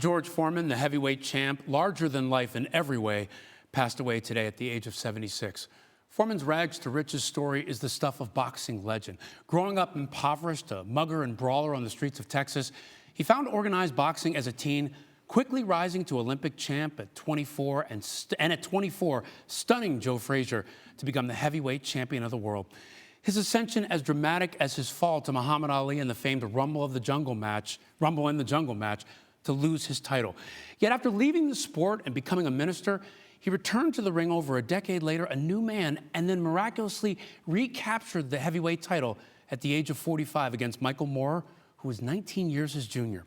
George Foreman, the heavyweight champ, larger than life in every way, passed away today at the age of 76. Foreman's rags to riches story is the stuff of boxing legend. Growing up impoverished, a mugger and brawler on the streets of Texas, he found organized boxing as a teen, quickly rising to Olympic champ at 24 and at 24, stunning Joe Frazier to become the heavyweight champion of the world. His ascension as dramatic as his fall to Muhammad Ali in the famed Rumble in the Jungle match, to lose his title. Yet after leaving the sport and becoming a minister, he returned to the ring over a decade later, a new man, and then miraculously recaptured the heavyweight title at the age of 45 against Michael Moorer, who was 19 years his junior.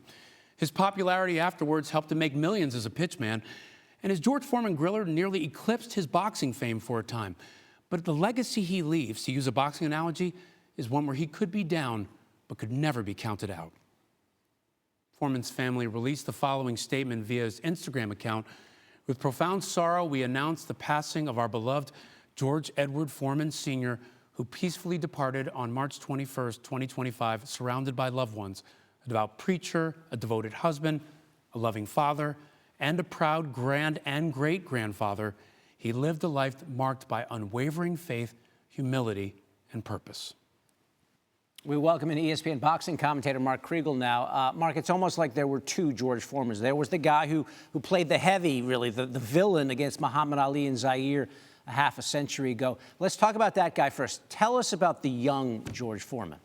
His popularity afterwards helped him make millions as a pitchman, and his George Foreman griller nearly eclipsed his boxing fame for a time. But the legacy he leaves, to use a boxing analogy, is one where he could be down, but could never be counted out. Foreman's family released the following statement via his Instagram account. With profound sorrow, we announce the passing of our beloved George Edward Foreman Sr., who peacefully departed on March 21st, 2025, surrounded by loved ones, a devout preacher, a devoted husband, a loving father, and a proud grand and great-grandfather. He lived a life marked by unwavering faith, humility, and purpose. We welcome in ESPN boxing commentator Mark Kriegel now. Mark, it's almost like there were two George Foremans. There was the guy who played the heavy, really, the villain against Muhammad Ali and Zaire a half a century ago. Let's talk about that guy first. Tell us about the young George Foreman.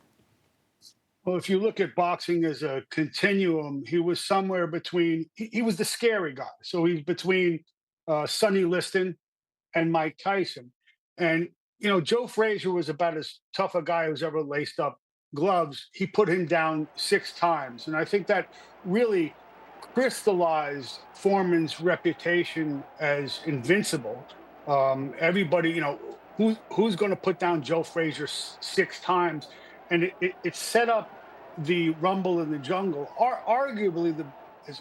Well, if you look at boxing as a continuum, he was somewhere between, he was the scary guy. So he's between Sonny Liston and Mike Tyson. And, you know, Joe Frazier was about as tough a guy who's ever laced up gloves. He put him down 6 times. And I think that really crystallized Foreman's reputation as invincible. Everybody, you know, who's going to put down Joe Frazier 6 times? And it set up the Rumble in the Jungle, arguably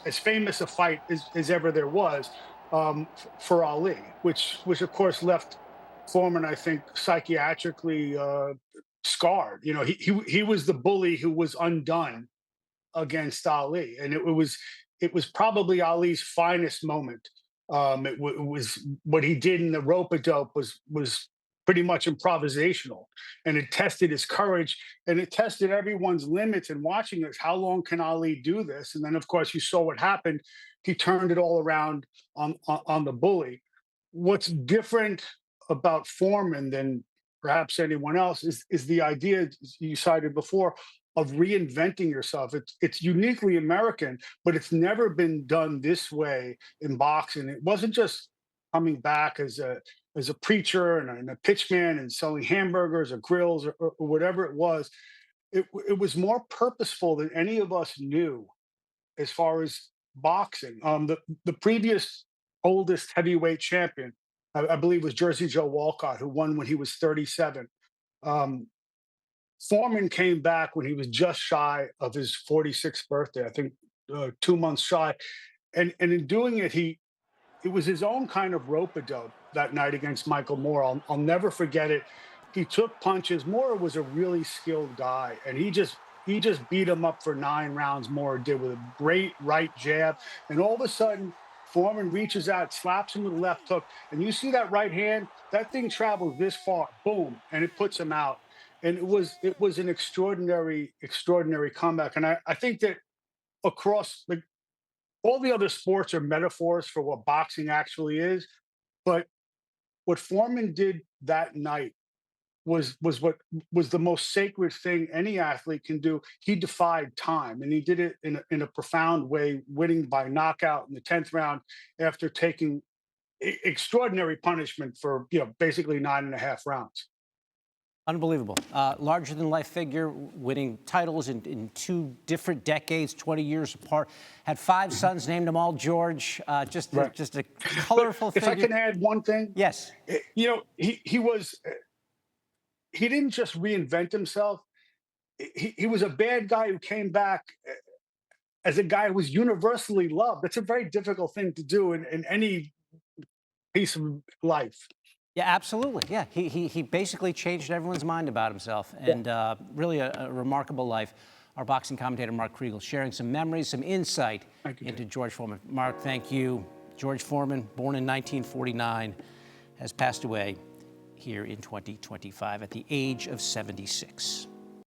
as famous a fight as ever there was for Ali, which of course left Foreman, I think, psychiatrically scarred. You know, he was the bully who was undone against Ali, and it was probably Ali's finest moment. It was what he did in the rope-a-dope was pretty much improvisational, and it tested his courage, and it tested everyone's limits. And watching this, how long can Ali do this? And then, of course, you saw what happened. He turned it all around on the bully. What's different about Foreman than perhaps anyone else is the idea you cited before of reinventing yourself. It's uniquely American, but it's never been done this way in boxing. It wasn't just coming back as a preacher and a pitchman and selling hamburgers or grills or whatever it was. It was more purposeful than any of us knew as far as boxing. The previous oldest heavyweight champion, I believe, was Jersey Joe Walcott, who won when he was 37. Foreman came back when he was just shy of his 46th birthday, I think 2 months shy. And in doing it, it was his own kind of rope-a-dope that night against Michael Moorer. I'll never forget it. He took punches. Moorer was a really skilled guy, and he just beat him up for 9 rounds. Moorer did, with a great right jab. And all of a sudden, Foreman reaches out, slaps him with a left hook, and you see that right hand, that thing travels this far, boom, and it puts him out. And it was an extraordinary comeback. And I think that across all the other sports are metaphors for what boxing actually is, but what Foreman did that night was what was the most sacred thing any athlete can do. He defied time, and he did it in a profound way, winning by knockout in the 10th round after taking extraordinary punishment for, you know, basically 9.5 rounds. Unbelievable. Larger-than-life figure, winning titles in 2 different decades, 20 years apart. Had 5 sons, named them all George. Just a colorful figure. If I can add one thing. Yes. You know, he didn't just reinvent himself. He was a bad guy who came back as a guy who was universally loved. That's a very difficult thing to do in any piece of life. Yeah, absolutely. Yeah, he basically changed everyone's mind about himself, and really a remarkable life. our boxing commentator, Mark Kriegel, sharing some memories, some insight Thank you, into Dave. George Foreman. Mark, thank you. George Foreman, born in 1949, has passed away here in 2025 at the age of 76.